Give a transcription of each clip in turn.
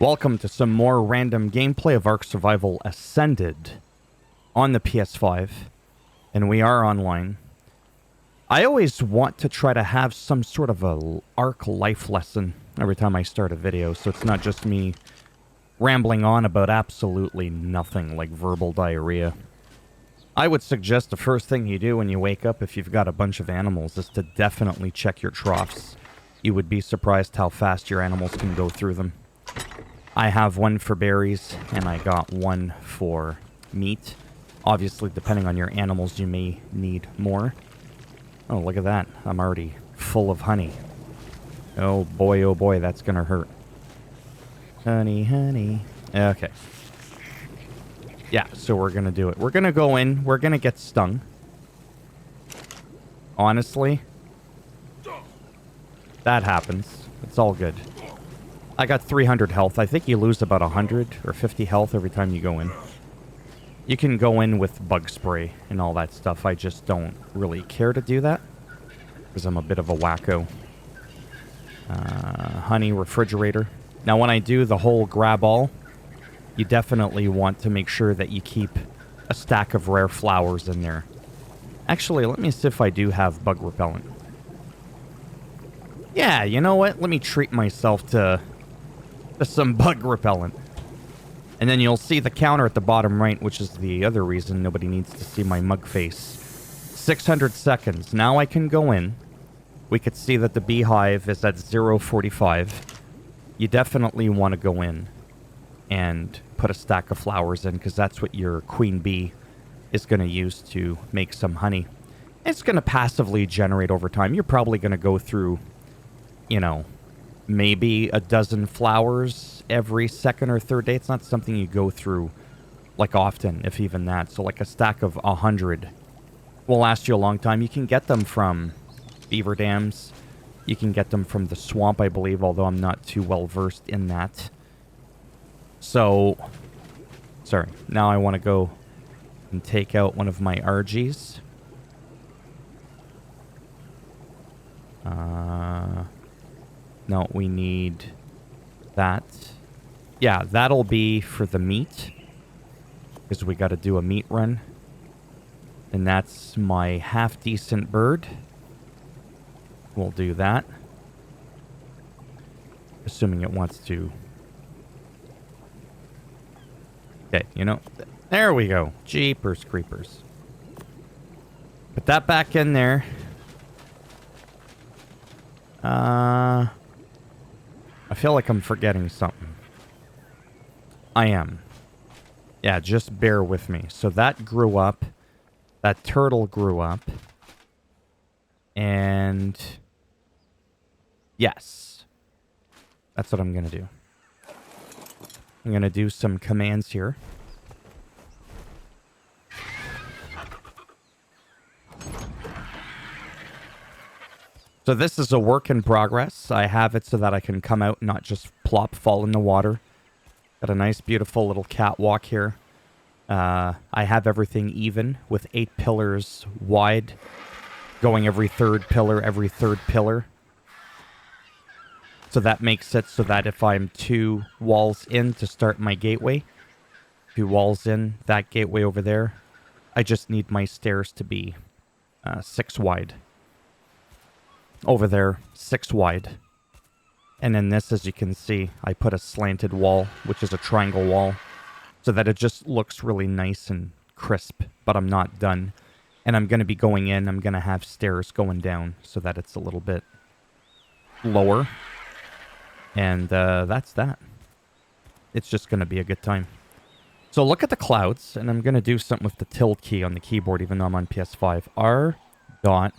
Welcome to some more random gameplay of Ark Survival Ascended on the PS5, and we are online. I always want to try to have some sort of a Ark life lesson every time I start a video, so it's not just me rambling on about absolutely nothing like verbal diarrhea. I would suggest the first thing you do when you wake up if you've got a bunch of animals is to definitely check your troughs. You would be surprised how fast your animals can go through them. I have one for berries, and I got one for meat. Obviously, depending on your animals, you may need more. Oh, look at that. I'm already full of honey. Oh boy, that's gonna hurt. Honey, honey. Okay. Yeah, so we're gonna do it. We're gonna go in. We're gonna get stung. Honestly, that happens. It's all good. I got 300 health. I think you lose about 100 or 50 health every time you go in. You can go in with bug spray and all that stuff. I just don't really care to do that because I'm a bit of a wacko. Honey refrigerator. Now, when I do the whole grab all, you definitely want to make sure that you keep a stack of rare flowers in there. Actually, let me see if I do have bug repellent. Yeah, you know what? Let me treat myself to some bug repellent. And then you'll see the counter at the bottom right, which is the other reason nobody needs to see my mug face. 600 seconds. Now I can go in. We could see that the Beehive is at 0:45. You definitely want to go in and put a stack of flowers in, because that's what your queen bee is going to use to make some honey. It's going to passively generate over time. You're probably going to go through, you know, maybe a dozen flowers every second or third day. It's not something you go through like often, if even that. So like a stack of 100 will last you a long time. You can get them from beaver dams. You can get them from the swamp, I believe, although I'm not too well versed in that. So, sorry. Now I want to go and take out one of my RGs. No, we need that. Yeah, that'll be for the meat, because we got to do a meat run. And that's my half-decent bird. We'll do that. Assuming it wants to. Okay, you know, there we go. Jeepers creepers. Put that back in there. I feel like I'm forgetting something. I am. Yeah, just bear with me. So that grew up. That turtle grew up. And yes. That's what I'm going to do. I'm going to do some commands here. So this is a work in progress. I have it so that I can come out and not just plop, fall in the water. Got a nice, beautiful little catwalk here. I have everything even with 8 pillars wide, going every third pillar. So that makes it so that if I'm 2 walls in to start my gateway, 2 walls in, that gateway over there, I just need my stairs to be 6 wide. Over there, 6 wide. And then this, as you can see, I put a slanted wall, which is a triangle wall, so that it just looks really nice and crisp, but I'm not done. And I'm going to be going in, I'm going to have stairs going down so that it's a little bit lower. And that's that. It's just going to be a good time. So look at the clouds, and I'm going to do something with the tilde key on the keyboard, even though I'm on PS5. R dot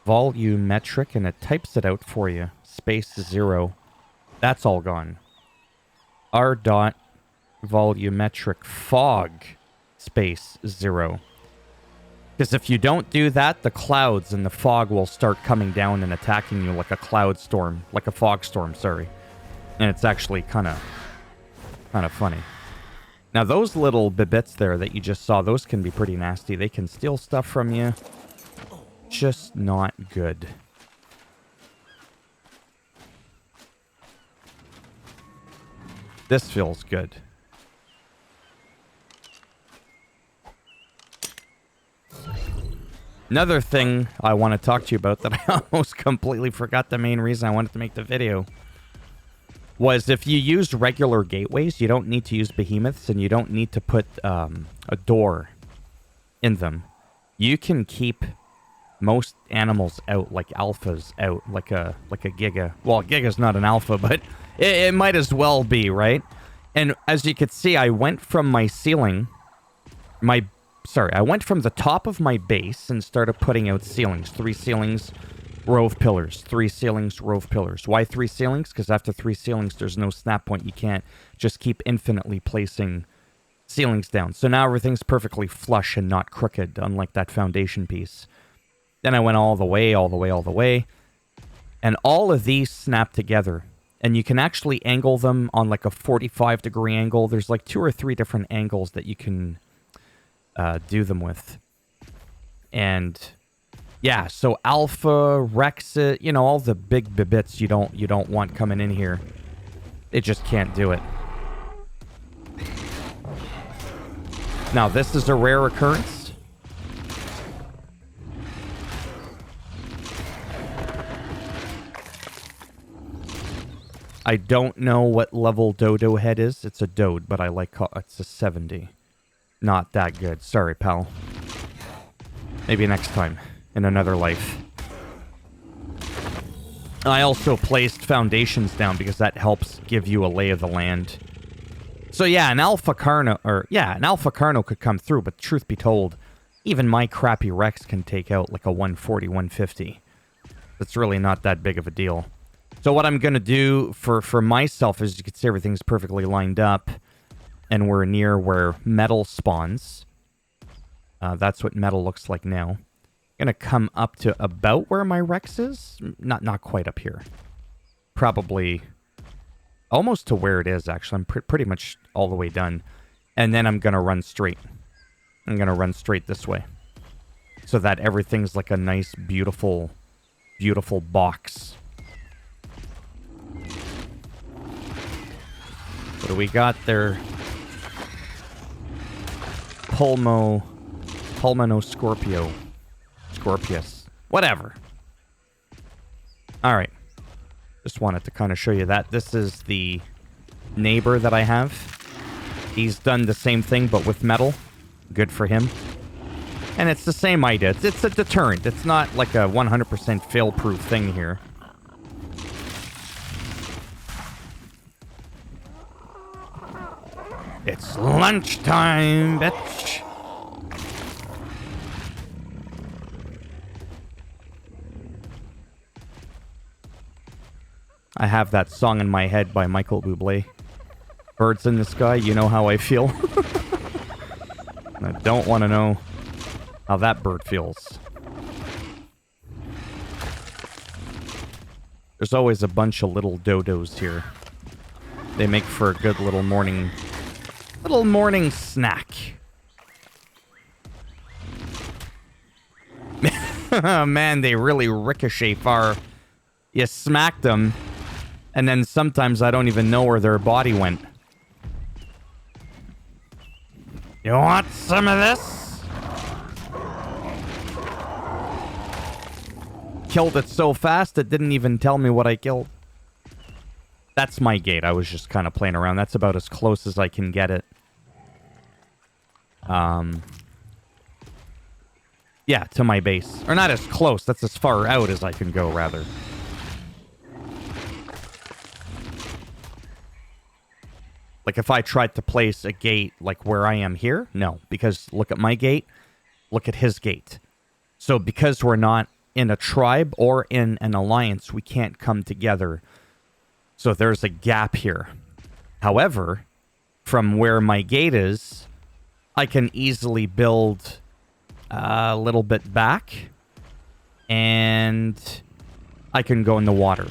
volumetric, and it types it out for you. Space 0. That's all gone. R dot volumetric fog space 0. Because if you don't do that, the clouds and the fog will start coming down and attacking you like a cloud storm, like a fog storm, sorry. And it's actually kind of funny. Now those little bits there that you just saw, those can be pretty nasty. They can steal stuff from you. Just not good. This feels good. Another thing I want to talk to you about that I almost completely forgot the main reason I wanted to make the video was if you use regular gateways, you don't need to use behemoths and you don't need to put a door in them. You can keep most animals out, like alphas out, like a giga. Well, giga's not an alpha, but it might as well be, right? And as you could see, I went from my ceiling, I went from the top of my base and started putting out ceilings. 3 ceilings, row of pillars. 3 ceilings, row of pillars. Why 3 ceilings? Because after 3 ceilings, there's no snap point. You can't just keep infinitely placing ceilings down. So now everything's perfectly flush and not crooked, unlike that foundation piece. Then I went all the way. And all of these snap together. And you can actually angle them on like a 45-degree angle. There's like 2 or 3 different angles that you can do them with. And yeah, so Alpha, Rexit, you know, all the big bits you don't want coming in here. It just can't do it. Now, this is a rare occurrence. I don't know what level Dodo Head is. It's a Dode, but I like it's a 70. Not that good. Sorry, pal. Maybe next time. In another life. I also placed foundations down because that helps give you a lay of the land. So yeah, an Alpha Carno could come through, but truth be told, even my crappy Rex can take out like a 140, 150. It's really not that big of a deal. So what I'm going to do for myself is, you can see everything's perfectly lined up. And we're near where metal spawns. That's what metal looks like now. I'm going to come up to about where my Rex is. Not quite up here. Probably almost to where it is, actually. I'm pretty much all the way done. And then I'm going to run straight. I'm going to run straight this way. So that everything's like a nice, beautiful, beautiful box. What do we got there? Scorpius. Whatever. Alright. Just wanted to kind of show you that. This is the neighbor that I have. He's done the same thing, but with metal. Good for him. And it's the same idea. It's a deterrent. It's not like a 100% fail-proof thing here. It's lunchtime, bitch. I have that song in my head by Michael Bublé. Birds in the sky, you know how I feel. I don't want to know how that bird feels. There's always a bunch of little dodos here. They make for a good little morning snack. Man, they really ricochet far. You smack them, and then sometimes I don't even know where their body went. You want some of this? Killed it so fast, it didn't even tell me what I killed. That's my gate. I was just kind of playing around. That's about as close as I can get it. Yeah, to my base. Or not as close. That's as far out as I can go, rather. Like, if I tried to place a gate, like, where I am here? No. Because look at my gate. Look at his gate. So, because we're not in a tribe or in an alliance, we can't come together. So there's a gap here. However, from where my gate is, I can easily build a little bit back, and I can go in the water.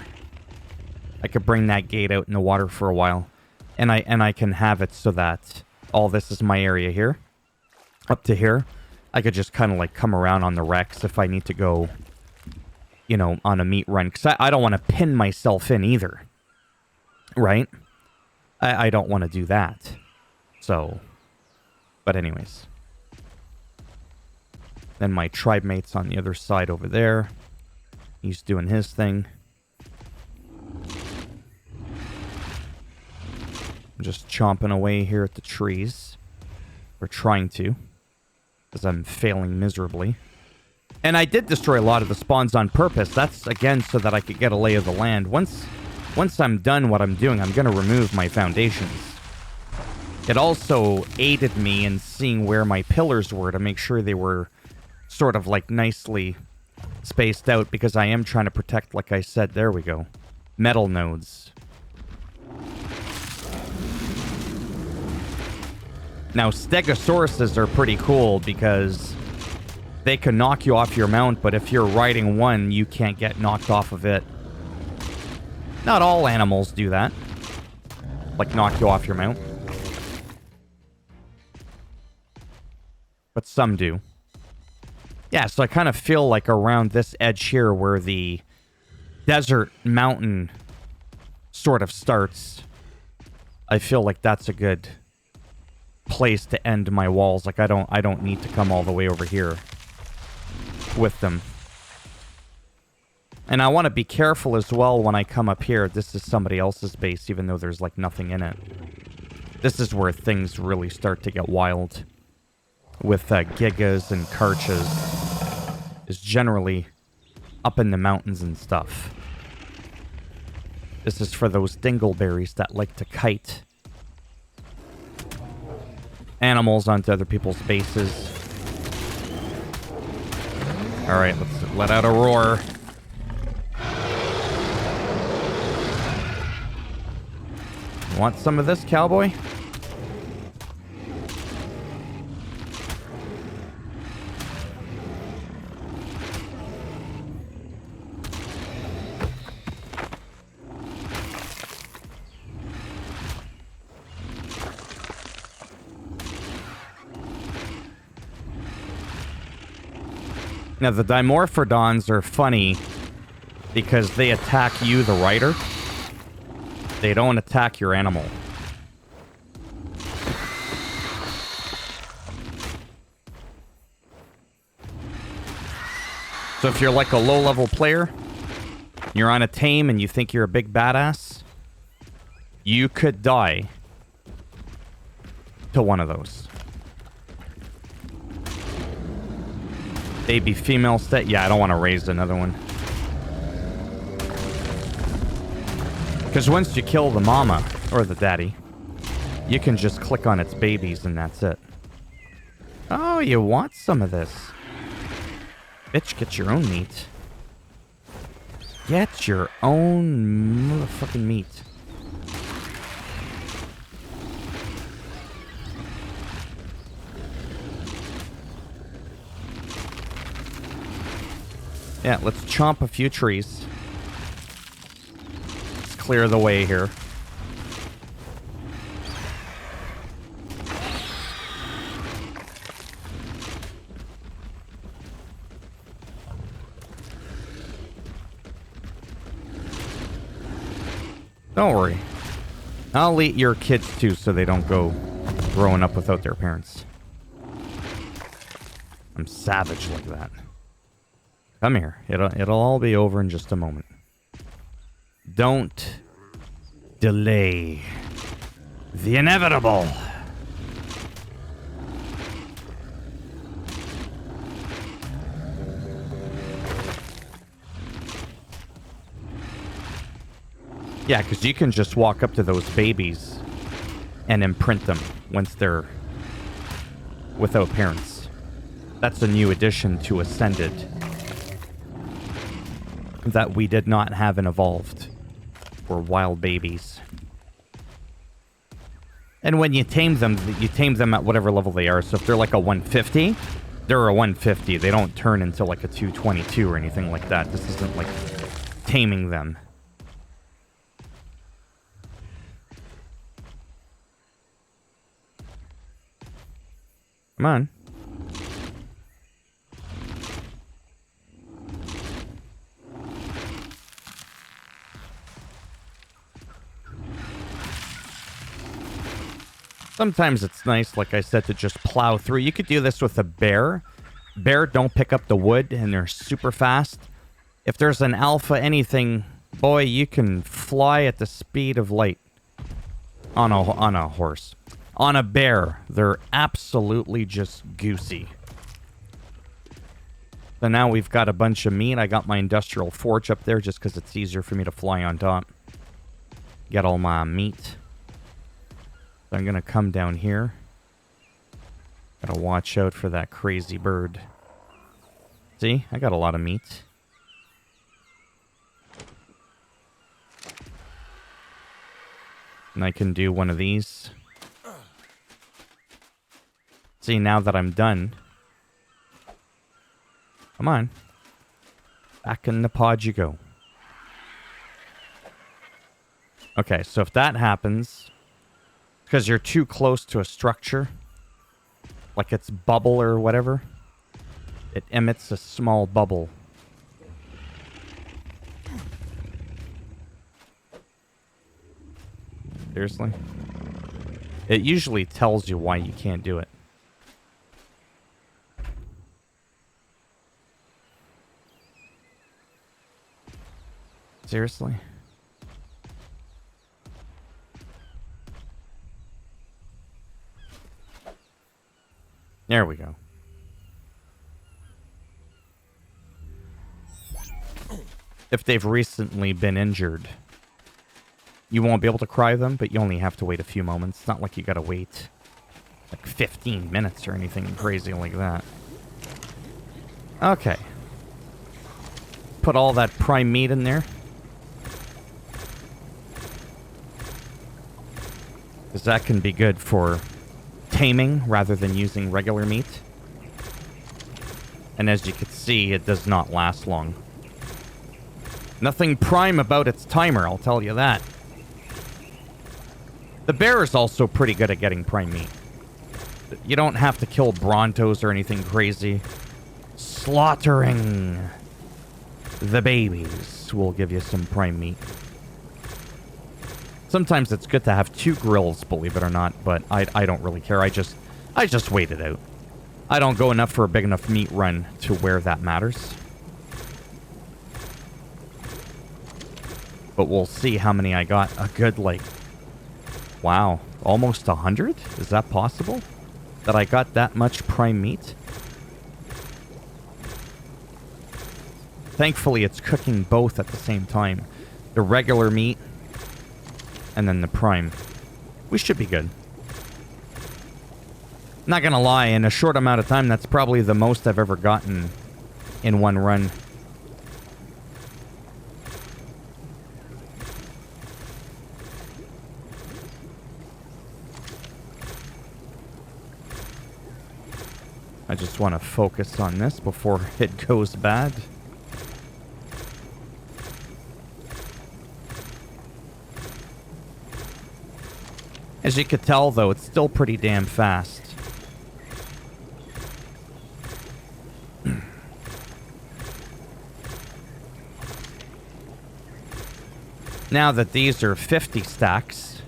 I could bring that gate out in the water for a while, and I can have it so that all this is my area here, up to here. I could just kind of like come around on the Rex if I need to go, you know, on a meat run, because I don't want to pin myself in either. Right? I don't want to do that. So, but anyways. Then my tribe mate's on the other side over there. He's doing his thing. I'm just chomping away here at the trees. Or trying to. Because I'm failing miserably. And I did destroy a lot of the spawns on purpose. That's, again, so that I could get a lay of the land. Once I'm done what I'm doing, I'm going to remove my foundations. It also aided me in seeing where my pillars were to make sure they were sort of like nicely spaced out, because I am trying to protect, like I said, there we go, metal nodes. Now, stegosauruses are pretty cool because they can knock you off your mount, but if you're riding one, you can't get knocked off of it. Not all animals do that. Like, knock you off your mount. But some do. Yeah, so I kind of feel like around this edge here where the desert mountain sort of starts, I feel like that's a good place to end my walls. Like, I don't need to come all the way over here with them. And I want to be careful as well when I come up here. This is somebody else's base, even though there's like nothing in it. This is where things really start to get wild. With gigas and karchas. Is generally up in the mountains and stuff. This is for those dingleberries that like to kite animals onto other people's bases. Alright, let's let out a roar. Want some of this, cowboy? Now, the Dimorphodons are funny because they attack you, the rider. They don't attack your animal. So if you're like a low-level player, you're on a tame and you think you're a big badass, you could die to one of those. Baby female stat. Yeah, I don't want to raise another one. Because once you kill the mama, or the daddy, you can just click on its babies and that's it. Oh, you want some of this? Bitch, get your own meat. Get your own motherfucking meat. Yeah, let's chomp a few trees. Let's clear the way here. Don't worry. I'll eat your kids too so they don't go growing up without their parents. I'm savage like that. Come here. It'll all be over in just a moment. Don't delay the inevitable. Yeah, because you can just walk up to those babies and imprint them once they're without parents. That's a new addition to Ascended that we did not have in Evolved, for wild babies. And when you tame them at whatever level they are. So if they're like a 150, they're a 150. They don't turn into like a 222 or anything like that. This isn't like taming them. Come on. Sometimes it's nice, like I said, to just plow through. You could do this with a bear. Bear don't pick up the wood, and they're super fast. If there's an alpha anything, boy, you can fly at the speed of light on a horse. On a bear, they're absolutely just goosey. So now we've got a bunch of meat. I got my industrial forge up there just because it's easier for me to fly on top. Get all my meat. So I'm going to come down here. Gotta watch out for that crazy bird. See? I got a lot of meat. And I can do one of these. See, now that I'm done. Come on. Back in the pod you go. Okay, so if that happens, because you're too close to a structure, like it's bubble or whatever, it emits a small bubble. Seriously? It usually tells you why you can't do it. Seriously? There we go. If they've recently been injured, you won't be able to cry them, but you only have to wait a few moments. It's not like you gotta wait like 15 minutes or anything crazy like that. Okay. Put all that prime meat in there. Because that can be good for taming rather than using regular meat. And as you can see, it does not last long. Nothing prime about its timer, I'll tell you that. The bear is also pretty good at getting prime meat. You don't have to kill Brontos or anything crazy. Slaughtering the babies will give you some prime meat. Sometimes it's good to have 2 grills, believe it or not, but I don't really care. I just wait it out. I don't go enough for a big enough meat run to where that matters. But we'll see how many I got. A good, like, wow, almost 100? Is that possible? That I got that much prime meat? Thankfully, it's cooking both at the same time. The regular meat and then the prime. We should be good. Not gonna lie, in a short amount of time, that's probably the most I've ever gotten in one run. I just want to focus on this before it goes bad. As you could tell, though, it's still pretty damn fast. Now that these are 50 stacks,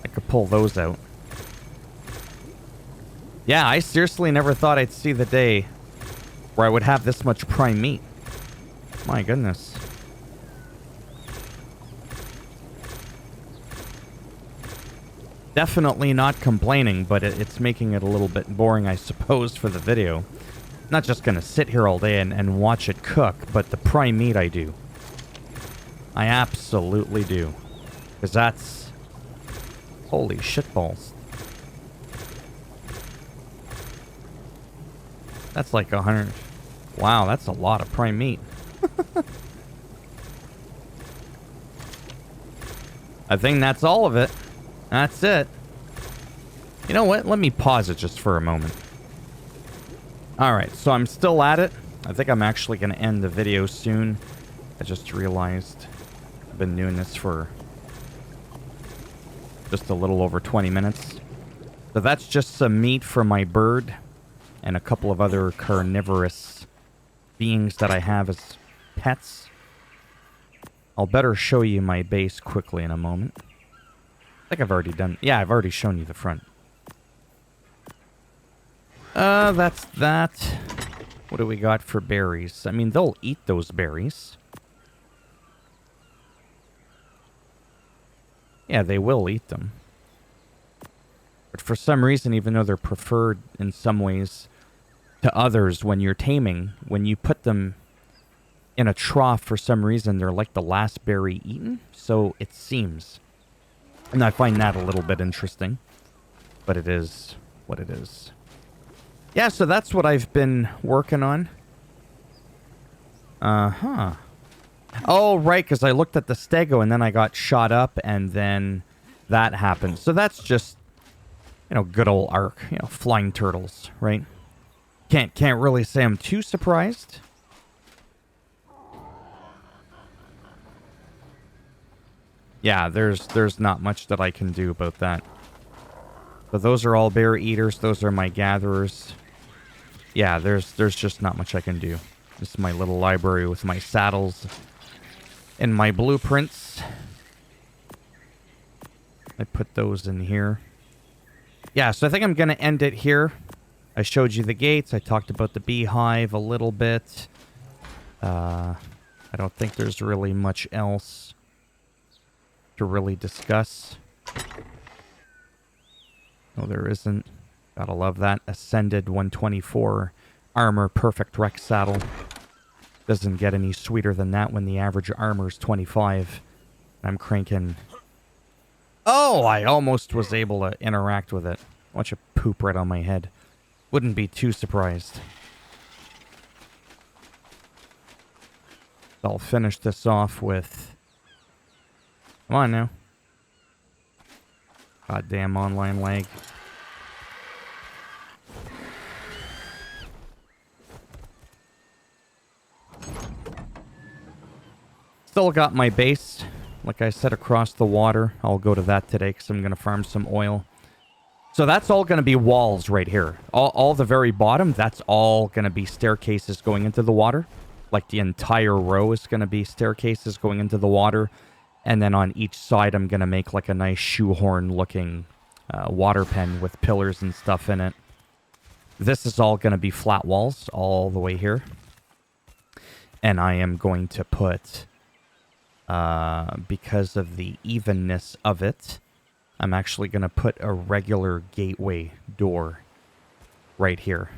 I could pull those out. Yeah, I seriously never thought I'd see the day where I would have this much prime meat. My goodness. Definitely not complaining, but it's making it a little bit boring, I suppose, for the video. Not just gonna sit here all day and watch it cook, but the prime meat I do. I absolutely do. Because that's... holy shitballs. That's like 100... wow, that's a lot of prime meat. I think that's all of it. That's it. You know what? Let me pause it just for a moment. Alright, so I'm still at it. I think I'm actually going to end the video soon. I just realized I've been doing this for just a little over 20 minutes. So that's just some meat for my bird and a couple of other carnivorous beings that I have as pets. I'll better show you my base quickly in a moment. I think I've already done... Yeah, I've already shown you the front. That's that. What do we got for berries? I mean, they'll eat those berries. Yeah, they will eat them. But for some reason, even though they're preferred in some ways to others when you're taming, when you put them in a trough, for some reason, they're like the last berry eaten. So it seems. And I find that a little bit interesting. But it is what it is. Yeah, so that's what I've been working on. Uh-huh. Oh, right, because I looked at the stego and then I got shot up and then that happened. So that's just, you know, good old Ark. You know, flying turtles, right? Can't really say I'm too surprised. Yeah, there's not much that I can do about that. But those are all bear eaters. Those are my gatherers. Yeah, there's just not much I can do. This is my little library with my saddles and my blueprints. I put those in here. Yeah, so I think I'm going to end it here. I showed you the gates. I talked about the beehive a little bit. I don't think there's really much else to really discuss. No, there isn't. Gotta love that. Ascended 124 armor perfect rec saddle. Doesn't get any sweeter than that when the average armor is 25. I'm cranking... Oh, I almost was able to interact with it. Watch it poop right on my head. Wouldn't be too surprised. I'll finish this off with... Come on now. Goddamn online lag. Still got my base, like I said, across the water. I'll go to that today because I'm going to farm some oil. So that's all going to be walls right here. All the very bottom, that's all going to be staircases going into the water. Like the entire row is going to be staircases going into the water. And then on each side, I'm going to make like a nice shoehorn-looking water pen with pillars and stuff in it. This is all going to be flat walls all the way here. And I am going to put... because of the evenness of it, I'm actually going to put a regular gateway door right here.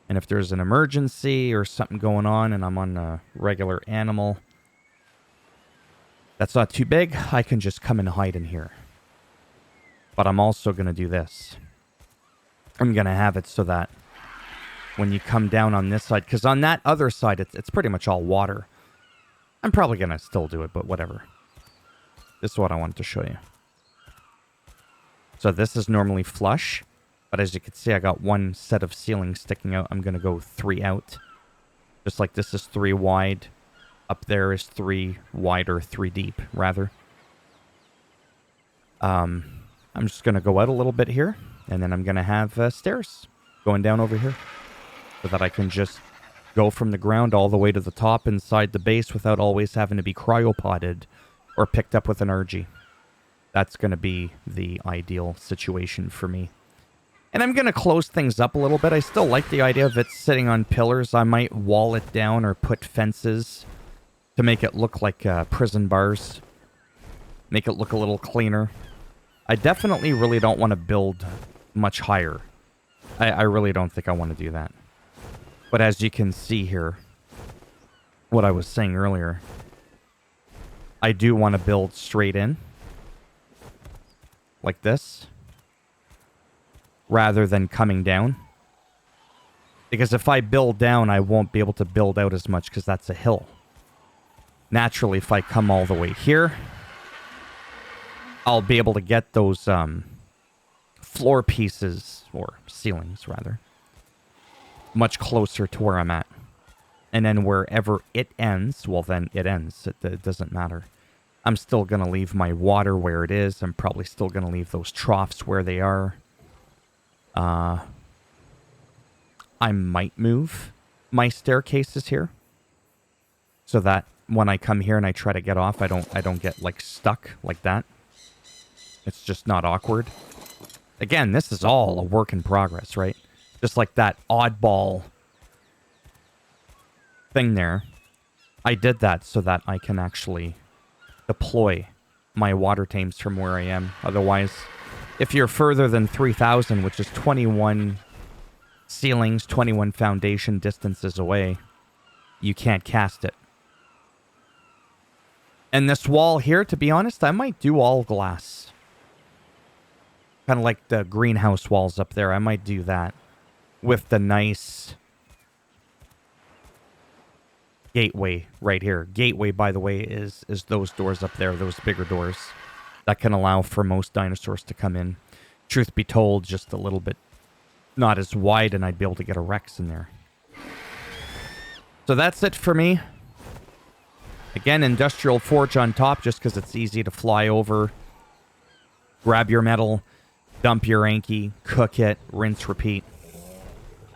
And if there's an emergency or something going on and I'm on a regular animal that's not too big, I can just come and hide in here. But I'm also going to do this. I'm going to have it so that when you come down on this side, because on that other side, it's pretty much all water. I'm probably going to still do it, but whatever. This is what I wanted to show you. So this is normally flush, but as you can see, I got one set of ceilings sticking out. I'm going to go 3 out. Just like this is 3 wide. Up there is 3 wide, or 3 deep, rather. I'm just going to go out a little bit here, and then I'm going to have stairs going down over here so that I can just go from the ground all the way to the top inside the base without always having to be cryopotted or picked up with an RG. That's going to be the ideal situation for me. And I'm going to close things up a little bit. I still like the idea of it sitting on pillars. I might wall it down or put fences to make it look like prison bars. Make it look a little cleaner. I definitely really don't want to build much higher. I really don't think I want to do that. But as you can see here, what I was saying earlier, I do want to build straight in, like this, rather than coming down. Because if I build down, I won't be able to build out as much because that's a hill. Naturally, if I come all the way here, I'll be able to get those floor pieces, or ceilings, rather, much closer to where I'm at. And then wherever it ends, well, then it ends. It doesn't matter. I'm still going to leave my water where it is. I'm probably still going to leave those troughs where they are. I might move my staircases here so that when I come here and I try to get off, I don't get like stuck like that. It's just not awkward. Again, this is all a work in progress, right? Just like that oddball thing there. I did that so that I can actually deploy my water tames from where I am. Otherwise, if you're further than 3,000, which is 21 ceilings, 21 foundation distances away, you can't cast it. And this wall here, to be honest, I might do all glass. Kind of like the greenhouse walls up there. I might do that with the nice gateway right here. Gateway, by the way, is those doors up there, those bigger doors that can allow for most dinosaurs to come in. Truth be told, just a little bit not as wide, and I'd be able to get a Rex in there. So that's it for me. Again, industrial forge on top just because it's easy to fly over. Grab your metal, dump your Anki, cook it, rinse, repeat.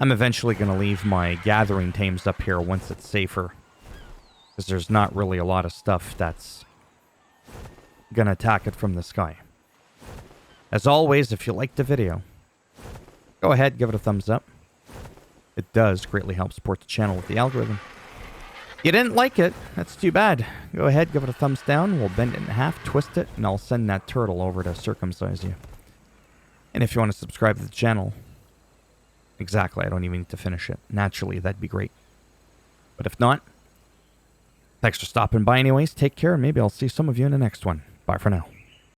I'm eventually going to leave my gathering tames up here once it's safer. Because there's not really a lot of stuff that's going to attack it from the sky. As always, if you liked the video, go ahead, give it a thumbs up. It does greatly help support the channel with the algorithm. You didn't like it, that's too bad. Go ahead, give it a thumbs down. We'll bend it in half, twist it, and I'll send that turtle over to circumcise you. And if you want to subscribe to the channel, exactly, I don't even need to finish it. Naturally, that'd be great. But if not, thanks for stopping by anyways. Take care, and maybe I'll see some of you in the next one. Bye for now.